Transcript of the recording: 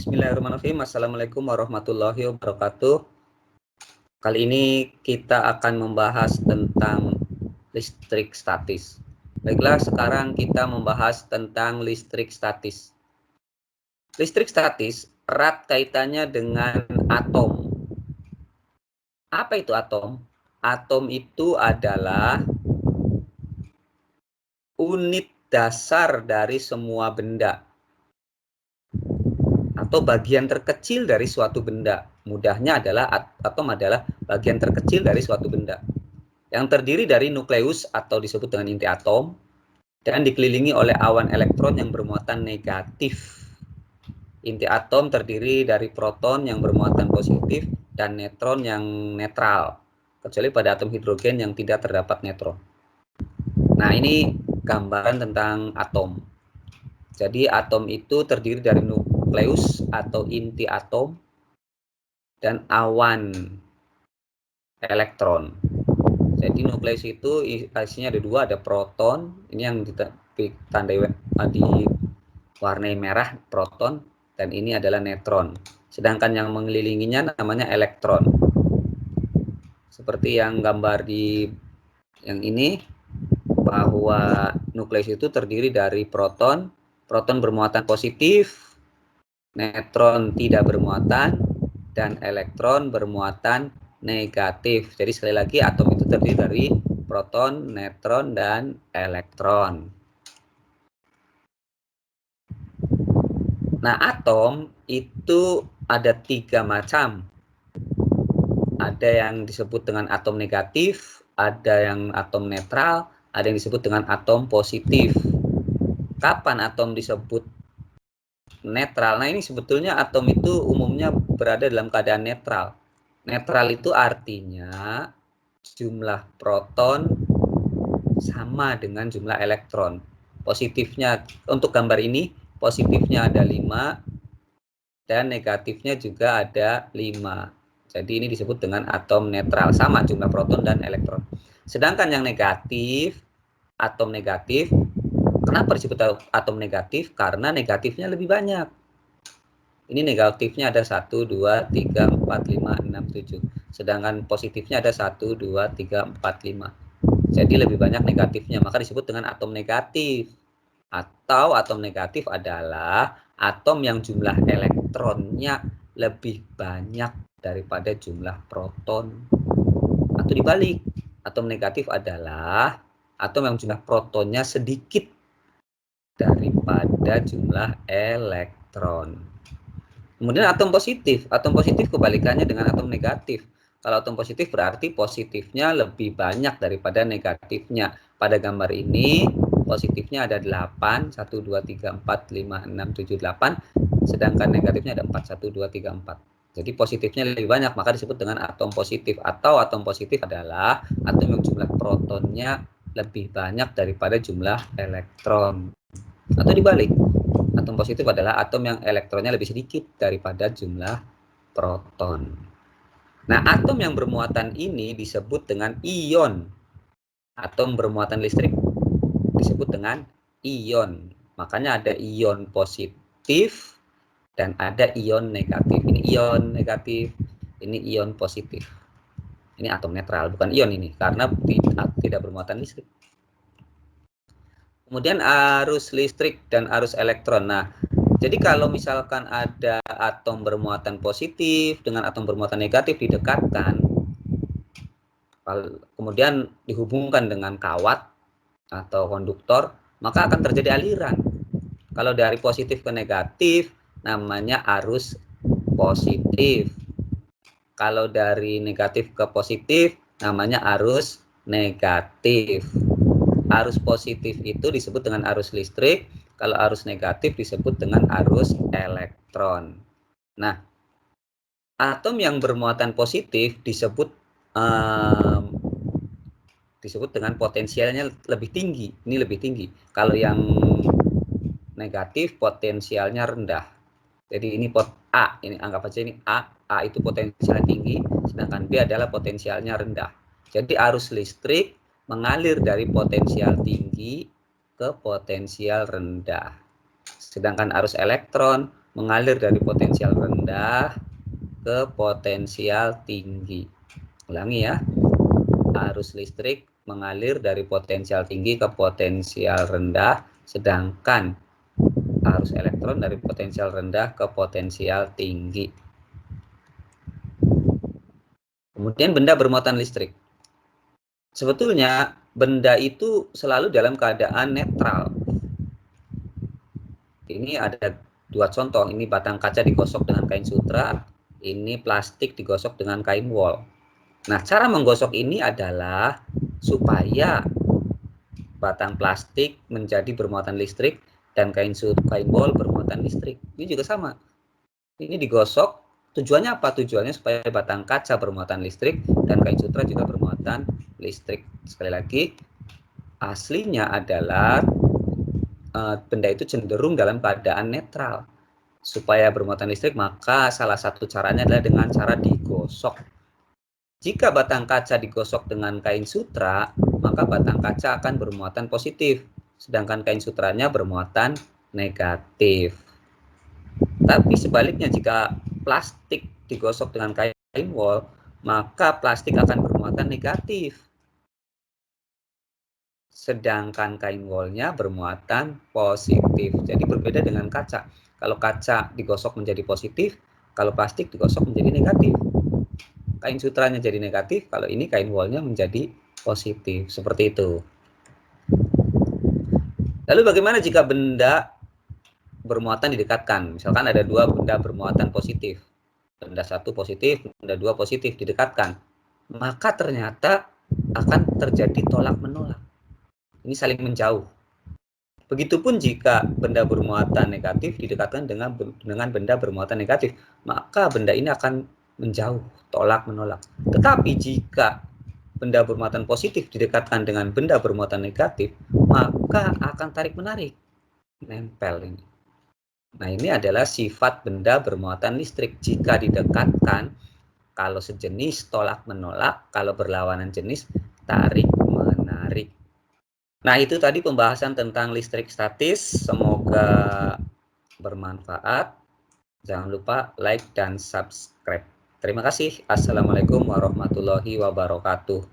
Bismillahirrahmanirrahim. Assalamualaikum warahmatullahi wabarakatuh. Kali ini kita akan membahas tentang listrik statis. Baiklah, sekarang kita membahas tentang listrik statis. Listrik statis erat kaitannya dengan atom. Apa itu atom? Atom itu adalah unit dasar dari semua benda, atau bagian terkecil dari suatu benda. Mudahnya adalah atom adalah bagian terkecil dari suatu benda yang terdiri dari nukleus atau disebut dengan inti atom dan dikelilingi oleh awan elektron yang bermuatan negatif. Inti atom terdiri dari proton yang bermuatan positif dan neutron yang netral, kecuali pada atom hidrogen yang tidak terdapat neutron. Nah, ini gambaran tentang atom. Jadi atom itu terdiri dari nukleus atau inti atom dan awan elektron. Jadi nukleus itu isinya ada dua, ada proton, ini yang ditandai diwarnai merah proton, dan ini adalah neutron. Sedangkan yang mengelilinginya namanya elektron. Seperti yang gambar di yang ini, bahwa nukleus itu terdiri dari proton, proton bermuatan positif, neutron tidak bermuatan, dan elektron bermuatan negatif. Jadi sekali lagi atom itu terdiri dari proton, neutron, dan elektron. Nah, atom itu ada 3 macam. Ada yang disebut dengan atom negatif, ada yang atom netral, ada yang disebut dengan atom positif. Kapan atom disebut netral? Nah, ini sebetulnya atom itu umumnya berada dalam keadaan netral. Netral itu artinya jumlah proton sama dengan jumlah elektron. Positifnya, untuk gambar ini, positifnya ada 5 dan negatifnya juga ada 5. Jadi ini disebut dengan atom netral, sama jumlah proton dan elektron. Sedangkan yang negatif, atom negatif, kenapa disebut atom negatif? Karena negatifnya lebih banyak. Ini negatifnya ada 1, 2, 3, 4, 5, 6, 7. Sedangkan positifnya ada 1, 2, 3, 4, 5. Jadi lebih banyak negatifnya, maka disebut dengan atom negatif. Atau atom negatif adalah atom yang jumlah elektronnya lebih banyak daripada jumlah proton. Atau dibalik, atom negatif adalah atom yang jumlah protonnya sedikit daripada jumlah elektron. Kemudian atom positif kebalikannya dengan atom negatif. Kalau atom positif berarti positifnya lebih banyak daripada negatifnya. Pada gambar ini positifnya ada 8, 1, 2, 3, 4, 5, 6, 7, 8. Sedangkan negatifnya ada 4, 1, 2, 3, 4. Jadi positifnya lebih banyak, maka disebut dengan atom positif. Atau atom positif adalah atom yang jumlah protonnya lebih banyak daripada jumlah elektron. Atau dibalik, atom positif adalah atom yang elektronnya lebih sedikit daripada jumlah proton. Nah, atom yang bermuatan ini disebut dengan ion. Atom bermuatan listrik disebut dengan ion. Makanya ada ion positif dan ada ion negatif. Ini ion negatif, ini ion positif. Ini atom netral, bukan ion ini, karena tidak bermuatan listrik. Kemudian arus listrik dan arus elektron. Nah, jadi kalau misalkan ada atom bermuatan positif dengan atom bermuatan negatif didekatkan, kemudian dihubungkan dengan kawat atau konduktor, maka akan terjadi aliran. Kalau dari positif ke negatif, namanya arus positif. Kalau dari negatif ke positif, namanya arus negatif. Arus positif itu disebut dengan arus listrik, kalau arus negatif disebut dengan arus elektron. Nah, atom yang bermuatan positif disebut dengan potensialnya lebih tinggi. Ini lebih tinggi. Kalau yang negatif potensialnya rendah. Jadi ini A, ini anggap aja ini A. A itu potensialnya tinggi, sedangkan B adalah potensialnya rendah. Jadi arus listrik mengalir dari potensial tinggi ke potensial rendah. Sedangkan arus elektron mengalir dari potensial rendah ke potensial tinggi. Ulangi ya, arus listrik mengalir dari potensial tinggi ke potensial rendah, sedangkan arus elektron dari potensial rendah ke potensial tinggi. Kemudian benda bermuatan listrik. Sebetulnya benda itu selalu dalam keadaan netral. Ini ada dua contoh, ini batang kaca digosok dengan kain sutra, ini plastik digosok dengan kain wol. Nah, cara menggosok ini adalah supaya batang plastik menjadi bermuatan listrik dan kain wol bermuatan listrik. Ini juga sama. Ini digosok, tujuannya apa? Tujuannya supaya batang kaca bermuatan listrik dan kain sutra juga bermuatan listrik. Sekali lagi, aslinya adalah benda itu cenderung dalam keadaan netral. Supaya bermuatan listrik, maka salah satu caranya adalah dengan cara digosok. Jika batang kaca digosok dengan kain sutra, maka batang kaca akan bermuatan positif, sedangkan kain sutranya bermuatan negatif. Tapi sebaliknya, jika plastik digosok dengan kain wol, maka plastik akan bermuatan negatif, sedangkan kain wolnya bermuatan positif. Jadi berbeda dengan kaca. Kalau kaca digosok menjadi positif, kalau plastik digosok menjadi negatif. Kain sutranya jadi negatif, kalau ini kain wolnya menjadi positif. Seperti itu. Lalu bagaimana jika benda bermuatan didekatkan? Misalkan ada dua benda bermuatan positif. Benda satu positif, benda dua positif didekatkan. Maka ternyata akan terjadi tolak menolak. Ini saling menjauh. Begitupun jika benda bermuatan negatif didekatkan dengan benda bermuatan negatif, maka benda ini akan menjauh, tolak menolak. Tetapi jika benda bermuatan positif didekatkan dengan benda bermuatan negatif, maka akan tarik menarik, nempel ini. Nah, ini adalah sifat benda bermuatan listrik. Jika didekatkan, kalau sejenis tolak menolak, kalau berlawanan jenis tarik menarik. Nah, itu tadi pembahasan tentang listrik statis. Semoga bermanfaat. Jangan lupa like dan subscribe. Terima kasih. Assalamualaikum warahmatullahi wabarakatuh.